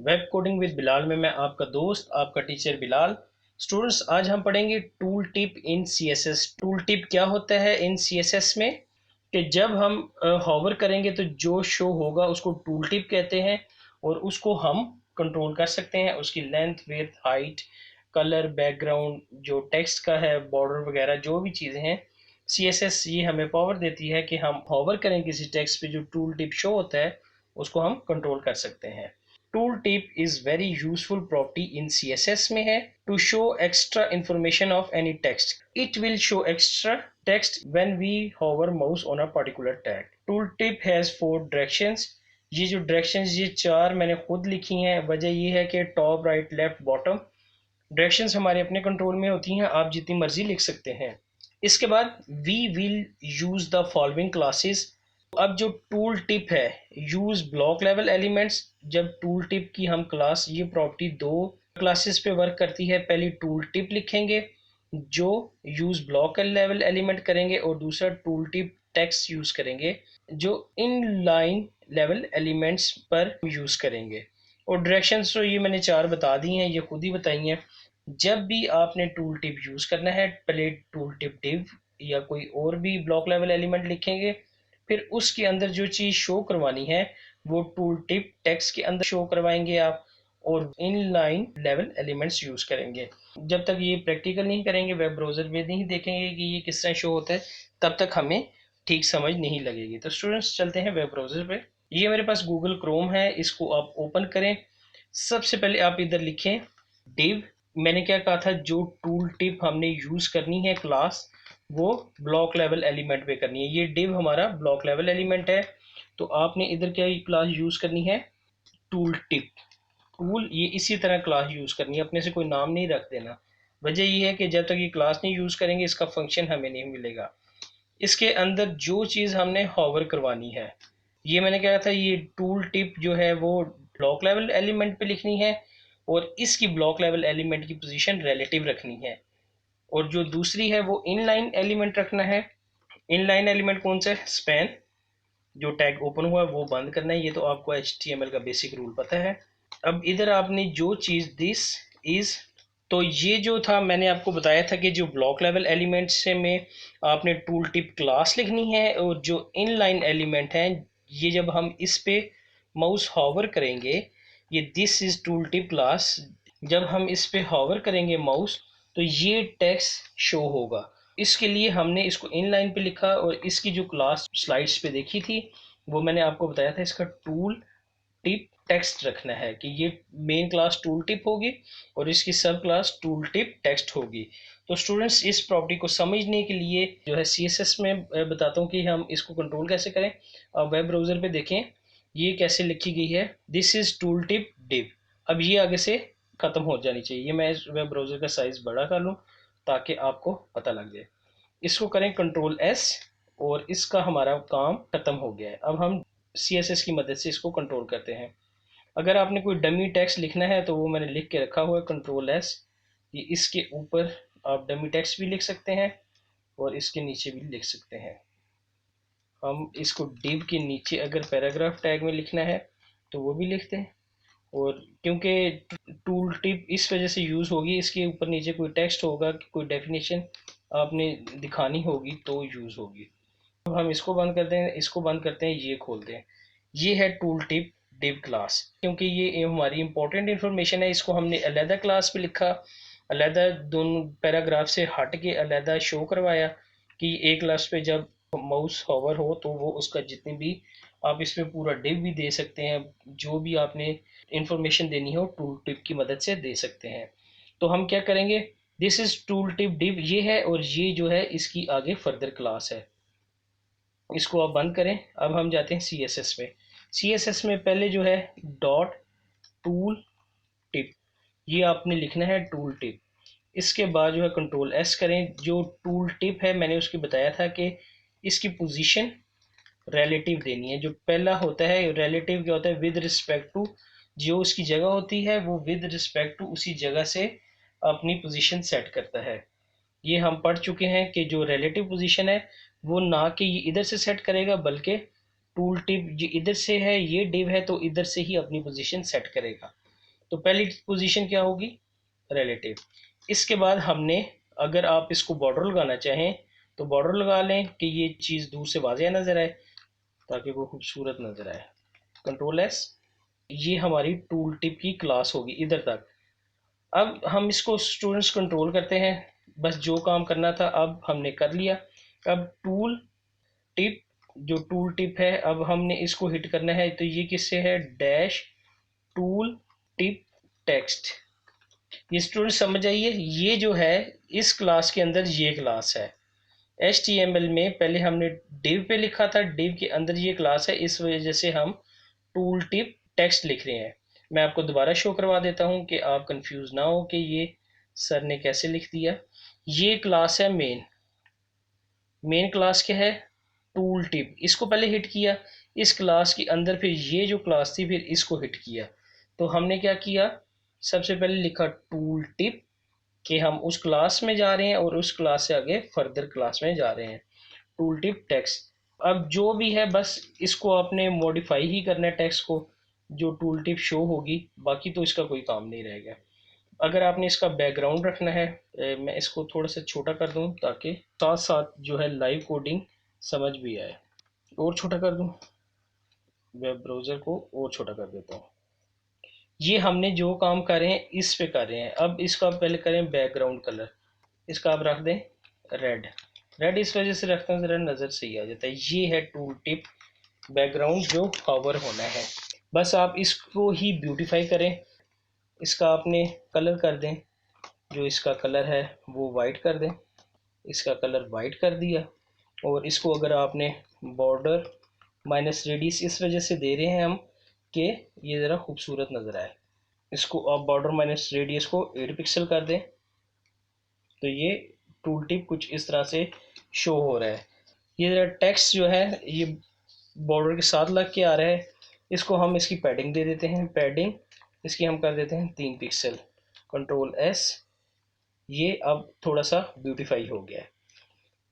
Web coding with Bilal में मैं आपका दोस्त आपका टीचर बिलाल। स्टूडेंट्स, आज हम पढ़ेंगे टूल टिप इन सीएसएस। टूल टिप क्या होता है इन सीएसएस में कि जब हम हॉवर करेंगे तो जो शो होगा उसको टूल टिप कहते हैं और उसको हम कंट्रोल कर सकते हैं। उसकी length, width, height, colour, background, जो टेक्स्ट का है, बॉर्डर वगैरह जो भी चीज़ें हैं, सीएसएस ये हमें पावर देती है कि हम हॉवर करें किसी टेक्स्ट पे, जो टूल टिप शो होता है उसको हम कंट्रोल कर सकते हैं। Tool tip is very useful property in CSS में है to show extra information of any text. It will show extra text when we hover mouse on a particular tag. Tool tip has 4 directions. ये जो directions, ये 4 मैंने खुद लिखी हैं। वजह ये है कि top, right, left, bottom directions हमारे अपने कंट्रोल में होती हैं, आप जितनी मर्जी लिख सकते हैं। इसके बाद we will use the following classes. अब जो टूल टिप है, यूज ब्लॉक लेवल एलिमेंट्स। जब टूल टिप की हम क्लास, ये प्रॉपर्टी 2 क्लासेस पे वर्क करती है। पहली टूल टिप लिखेंगे जो यूज ब्लॉक लेवल एलिमेंट करेंगे, और दूसरा टूल टिप टेक्स्ट यूज करेंगे जो इन लाइन लेवल एलिमेंट्स पर यूज करेंगे। और डायरेक्शंस तो ये मैंने 4 बता दी हैं, ये खुद ही बताई हैं। जब भी आपने टूल टिप यूज करना है, पहले टूल टिप डिव या कोई और भी ब्लॉक लेवल एलिमेंट लिखेंगे, फिर उसके अंदर जो चीज़ शो करवानी है वो टूल टिप टेक्स्ट के अंदर शो करवाएंगे आप, और in line level elements use करेंगे। जब तक ये प्रैक्टिकल नहीं करेंगे, वेब ब्राउजर में नहीं देखेंगे कि ये किस तरह शो होता है, तब तक हमें ठीक समझ नहीं लगेगी। तो स्टूडेंट्स, चलते हैं वेब ब्राउजर पे। ये मेरे पास गूगल क्रोम है, इसको आप ओपन करें। सबसे पहले आप इधर लिखें डिव। मैंने क्या कहा था, जो टूल टिप हमने यूज करनी है क्लास, वो ब्लॉक लेवल एलिमेंट पे करनी है। ये डिव हमारा ब्लॉक लेवल एलिमेंट है, तो आपने इधर क्या क्लास यूज करनी है, टूल टिप। टूल, ये इसी तरह क्लास यूज करनी है, अपने से कोई नाम नहीं रख देना। वजह ये है कि जब तक ये क्लास नहीं यूज करेंगे इसका फंक्शन हमें नहीं मिलेगा। इसके अंदर जो चीज़ हमने हॉवर करवानी है, ये मैंने कहा था, ये टूल टिप जो है वो ब्लॉक लेवल एलिमेंट पे लिखनी है, और इसकी ब्लॉक लेवल एलिमेंट की पोजीशन रिलेटिव रखनी है। और जो दूसरी है वो इनलाइन एलिमेंट रखना है। इनलाइन एलिमेंट कौन सा है, स्पैन। जो टैग ओपन हुआ है वो बंद करना है, ये तो आपको HTML का बेसिक रूल पता है। अब इधर आपने जो चीज़ दिस इज, तो ये जो था मैंने आपको बताया था कि जो ब्लॉक लेवल एलिमेंट से में आपने टूल टिप क्लास लिखनी है, और जो इनलाइन एलिमेंट हैं, ये जब हम इस पे माउस हॉवर करेंगे, ये this is tool tip class, जब हम इस पे हॉवर करेंगे माउस तो ये टेक्स्ट शो होगा। इसके लिए हमने इसको इनलाइन पे लिखा, और इसकी जो क्लास स्लाइड्स पे देखी थी वो मैंने आपको बताया था, इसका टूल टिप टेक्स्ट रखना है कि ये मेन क्लास टूल टिप होगी और इसकी सब क्लास टूल टिप टेक्स्ट होगी। तो स्टूडेंट्स, इस प्रॉपर्टी को समझने के लिए जो है सीएसएस में बताता हूँ कि हम इसको कंट्रोल कैसे करें। अब वेब ब्राउज़र पे देखें ये कैसे लिखी गई है, this is tool tip div. अब ये आगे से ख़त्म हो जानी चाहिए। ये मैं इस वेब ब्राउज़र का साइज़ बड़ा कर लूँ ताकि आपको पता लग जाए। इसको करें कंट्रोल एस, और इसका हमारा काम ख़त्म हो गया है। अब हम CSS की मदद से इसको कंट्रोल करते हैं। अगर आपने कोई डमी टेक्स्ट लिखना है तो वो मैंने लिख के रखा हुआ है, कंट्रोल एस। ये इसके ऊपर आप डमी टेक्स्ट भी लिख सकते हैं और इसके नीचे भी लिख सकते हैं। हम इसको डिव के नीचे अगर पैराग्राफ टैग में लिखना है तो वो भी लिखते हैं, और क्योंकि टूल टिप इस वजह से यूज़ होगी, इसके ऊपर नीचे कोई टेक्स्ट होगा, कोई डेफिनेशन आपने दिखानी होगी तो यूज़ होगी। अब हम इसको बंद करते हैं, इसको बंद करते हैं, ये खोलते हैं। ये है टूल टिप डिव क्लास। क्योंकि ये हमारी इंपॉर्टेंट इन्फॉर्मेशन है, इसको हमने अलहदा क्लास पे लिखा, अलहदा दोनों पैराग्राफ से हट के अलहदा शो करवाया कि एक क्लास पे जब माउस होवर हो तो वो उसका जितनी भी आप इसमें पूरा डिव भी दे सकते हैं, जो भी आपने इंफॉर्मेशन देनी हो टूल टिप की मदद से दे सकते हैं। तो हम क्या करेंगे, this is tool tip div ये है, और ये जो है इसकी आगे फर्दर क्लास है। इसको आप बंद करें। अब हम जाते हैं CSS में। CSS में पहले जो है डॉट टूल टिप, ये आपने लिखना है टूल टिप। इसके बाद जो है कंट्रोल एस करें। जो टूल टिप है मैंने उसकी बताया था कि इसकी पोजीशन रिलेटिव देनी है। जो पहला होता है रिलेटिव, क्या होता है, विद रिस्पेक्ट टू, जो उसकी जगह होती है वो विद रिस्पेक्ट टू उसी जगह से अपनी पोजीशन सेट करता है। ये हम पढ़ चुके हैं कि जो रिलेटिव पोजीशन है वो ना कि ये इधर से सेट करेगा, बल्कि टूल टिप ये इधर से है, ये डिव है तो इधर से ही अपनी पोजीशन सेट करेगा। तो पहली पोजीशन क्या होगी, रिलेटिव। इसके बाद हमने, अगर आप इसको बॉर्डर लगाना चाहें तो बॉर्डर लगा लें कि ये चीज़ दूर से वाज़ेह नज़र आए, ताकि वो खूबसूरत नज़र आए। Control S. ये हमारी टूल टिप की क्लास होगी इधर तक। अब हम इसको स्टूडेंट्स कंट्रोल करते हैं, बस जो काम करना था अब हमने कर लिया। अब टूल टिप, जो टूल टिप है, अब हमने इसको हिट करना है। तो ये किससे है, डैश टूल टिप टेक्स्ट। ये स्टूडेंट समझ आइए, ये जो है इस क्लास के अंदर ये क्लास है। HTML में पहले हमने div पे लिखा था, div के अंदर ये क्लास है, इस वजह से हम टूल टिप टेक्स्ट लिख रहे हैं। मैं आपको दोबारा शो करवा देता हूँ कि आप कंफ्यूज ना हो कि ये सर ने कैसे लिख दिया। ये क्लास है मेन। मेन क्लास क्या है, टूल टिप। इसको पहले हिट किया, इस क्लास के अंदर फिर ये जो क्लास थी फिर इसको हिट किया। तो हमने क्या किया, सबसे पहले लिखा टूल टिप कि हम उस क्लास में जा रहे हैं और उस क्लास से आगे फर्दर क्लास में जा रहे हैं। Tool tip text. अब जो भी है बस इसको आपने मॉडिफाई ही करना है टेक्स्ट को, जो टूल टिप शो होगी, बाकी तो इसका कोई काम नहीं रहेगा। अगर आपने इसका बैकग्राउंड रखना है, मैं इसको थोड़ा सा छोटा कर दूं ताकि साथ साथ जो है लाइव कोडिंग समझ भी आए। और छोटा कर दूं, वेब ब्राउज़र को और छोटा कर देता हूँ। ये हमने जो काम कर रहे हैं इस पे कर रहे हैं। अब इसका पहले करें बैकग्राउंड कलर, इसका आप रख दें रेड। रेड इस वजह से रखते हैं ज़रा नज़र सही आ जाता है। ये है टूल टिप बैकग्राउंड जो कवर होना है। बस आप इसको ही ब्यूटीफाई करें। इसका आपने कलर कर दें, जो इसका कलर है वो वाइट कर दें। इसका कलर वाइट कर दिया। और इसको अगर आपने बॉर्डर माइनस रेडियस इस वजह से दे रहे हैं हम कि ये ज़रा खूबसूरत नज़र आए। इसको आप बॉर्डर माइनस रेडियस को 8 पिक्सल कर दें। तो ये टूल टिप कुछ इस तरह से शो हो रहा है। ये ज़रा टेक्स्ट जो है ये बॉर्डर के साथ लग के आ रहा है। इसको हम इसकी पैडिंग दे देते हैं, पैडिंग इसकी हम कर देते हैं 3 पिक्सल। Control S. ये अब थोड़ा सा ब्यूटीफाई हो गया है।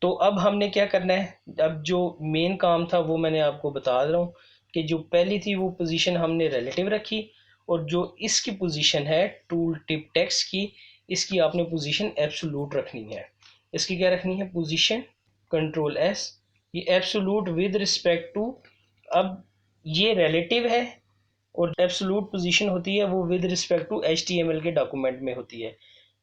तो अब हमने क्या करना है, अब जो मेन काम था वो मैंने आपको बता रहा हूँ कि जो पहली थी वो पोजीशन हमने रिलेटिव रखी, और जो इसकी पोजीशन है टूल टिप टेक्स्ट की, इसकी आपने पोजीशन एब्सोल्यूट रखनी है। इसकी क्या रखनी है पोजीशन, कंट्रोल एस। ये एब्सोल्यूट विद रिस्पेक्ट टू, अब ये रिलेटिव है और एब्सोल्यूट पोजीशन होती है वो विद रिस्पेक्ट टू HTML के डॉक्यूमेंट में होती है।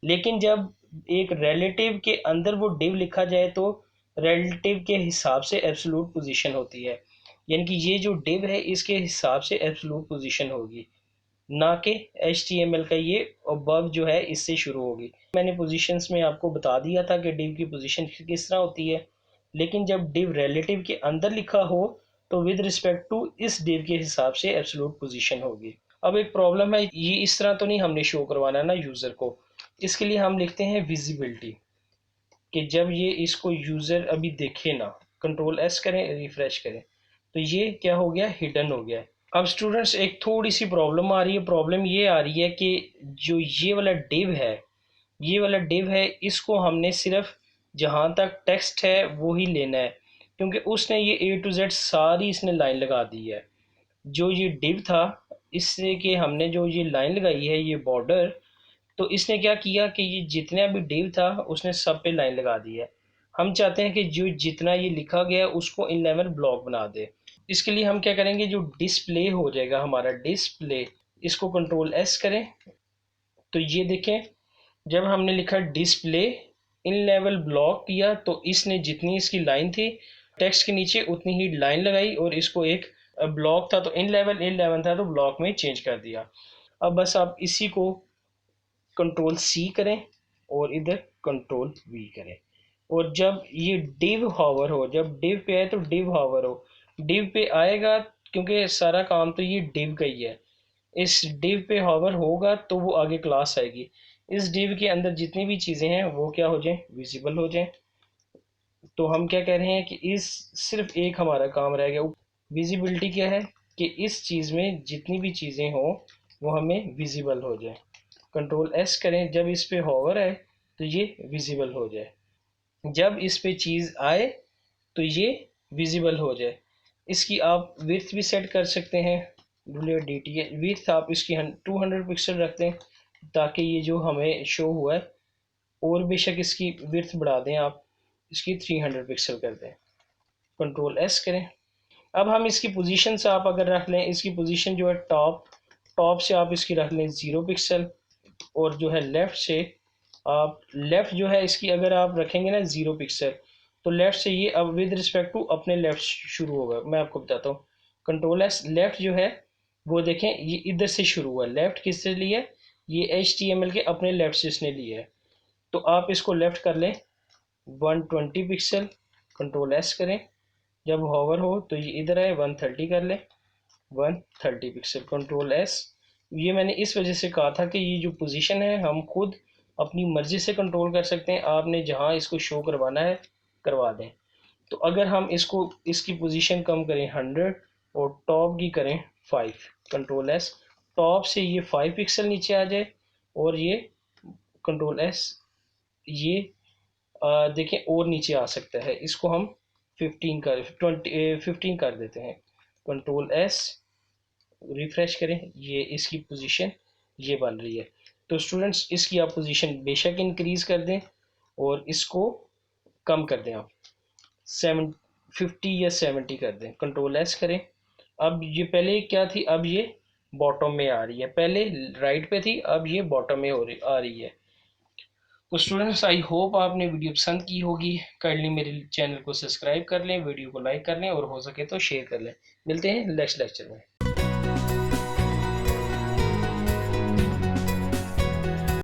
लेकिन जब एक रिलेटिव के अंदर वो डिव लिखा जाए तो रिलेटिव के हिसाब से एब्सोल्यूट पोजीशन होती है। यानी कि ये जो डिव है इसके हिसाब से एब्सोल्यूट पोजीशन होगी, ना कि HTML का ये अबव जो है इससे शुरू होगी। मैंने पोजीशंस में आपको बता दिया था कि डिव की पोजीशन किस तरह होती है। लेकिन जब डिव रिलेटिव के अंदर लिखा हो तो विद रिस्पेक्ट टू इस डिव के हिसाब से एब्सोल्यूट पोजीशन होगी। अब एक प्रॉब्लम है, ये इस तरह तो नहीं हमने शो करवाना ना यूज़र को। इसके लिए हम लिखते हैं विजिबिलिटी, कि जब ये इसको यूज़र अभी देखे ना, कंट्रोल एस करें रिफ्रेश करें तो ये क्या हो गया, हिडन हो गया। अब स्टूडेंट्स एक थोड़ी सी प्रॉब्लम आ रही है। प्रॉब्लम ये आ रही है कि जो ये वाला डिव है, ये वाला डिव है, इसको हमने सिर्फ जहाँ तक टेक्स्ट है वो ही लेना है, क्योंकि उसने ये A to Z सारी इसने लाइन लगा दी है। जो ये डिव था इससे कि हमने जो ये लाइन लगाई है ये बॉर्डर, तो इसने क्या किया कि ये जितना भी डिव था उसने सब पे लाइन लगा दी है। हम चाहते हैं कि जो जितना ये लिखा गया है उसको इन लेवल ब्लॉक बना दे। इसके लिए हम क्या करेंगे, जो डिस्प्ले हो जाएगा हमारा डिस्प्ले, इसको कंट्रोल एस करें तो ये देखें, जब हमने लिखा डिस्प्ले इन लेवल ब्लॉक किया तो इसने जितनी इसकी लाइन थी टेक्स्ट के नीचे उतनी ही लाइन लगाई, और इसको एक ब्लॉक था तो इन लेवल था तो ब्लॉक में चेंज कर दिया। अब बस आप इसी को कंट्रोल सी करें और इधर कंट्रोल वी करें, और जब ये डिव हावर हो, जब डिव पे आए तो डिव हावर हो, डिव पे आएगा क्योंकि सारा काम तो ये डिव का ही है। इस डिव पे हावर होगा तो वो आगे क्लास आएगी। इस डिव के अंदर जितनी भी चीज़ें हैं वो क्या हो जाए, विजिबल हो जाए। तो हम क्या कह रहे हैं कि इस सिर्फ एक हमारा काम रह गया। विजिबिलिटी क्या है कि इस चीज़ में जितनी भी चीज़ें हों वो हमें विजिबल हो जाए। कंट्रोल एस करें, जब इस पे होवर है तो ये विजिबल हो जाए, जब इस पे चीज़ आए तो ये विजिबल हो जाए। इसकी आप विड्थ भी सेट कर सकते हैं, डुप्लीकेट डी टी है। विथ आप इसकी 200 पिक्सल रखते हैं ताकि ये जो हमें शो हुआ है, और बेशक इसकी विड्थ बढ़ा दें, आप इसकी 300 पिक्सल कर दें। कंट्रोल एस करें। अब हम इसकी पोजीशन से आप अगर रख लें, इसकी पोजीशन जो है टॉप टॉप से आप इसकी रख लें 0 पिक्सल, और जो है लेफ़्ट से आप लेफ़्ट जो है इसकी अगर आप रखेंगे ना 0 पिक्सल, तो लेफ़्ट से ये अब विद रिस्पेक्ट टू अपने लेफ़्ट शुरू होगा। मैं आपको बताता हूँ। कंट्रोल एस, लेफ़्ट जो है वो देखें ये इधर से शुरू हुआ। लेफ़्ट किससे लिए? ये HTML के अपने लेफ़्ट से इसने लिए है। तो आप इसको लेफ़्ट कर लें 120 पिक्सल। कंट्रोल एस करें। जब होवर हो तो ये इधर आए 130 कर लें 130 पिक्सल। Control S. ये मैंने इस वजह से कहा था कि ये जो पोजीशन है हम खुद अपनी मर्ज़ी से कंट्रोल कर सकते हैं। आपने जहां इसको शो करवाना है करवा दें। तो अगर हम इसको इसकी पोजीशन कम करें 100 और टॉप की करें 5, कंट्रोल एस, टॉप से ये 5 पिक्सल नीचे आ जाए, और ये कंट्रोल एस, ये देखें और नीचे आ सकता है। इसको हम 15 कर देते हैं। कंट्रोल एस, रिफ्रेश करें, ये इसकी पोजीशन ये बन रही है। तो स्टूडेंट्स इसकी आप पोजीशन बेशक इंक्रीज कर दें और इसको कम कर दें, आप 50 या 70 कर दें। कंट्रोल एस करें। अब ये पहले क्या थी, अब ये बॉटम में आ रही है, पहले राइट पे थी, अब ये बॉटम में आ रही है। तो स्टूडेंट्स आई होप आपने वीडियो पसंद की होगी। काइंडली मेरे चैनल को सब्सक्राइब कर लें, वीडियो को लाइक कर लें और हो सके तो शेयर कर लें। मिलते हैं नेक्स्ट लेक्चर में।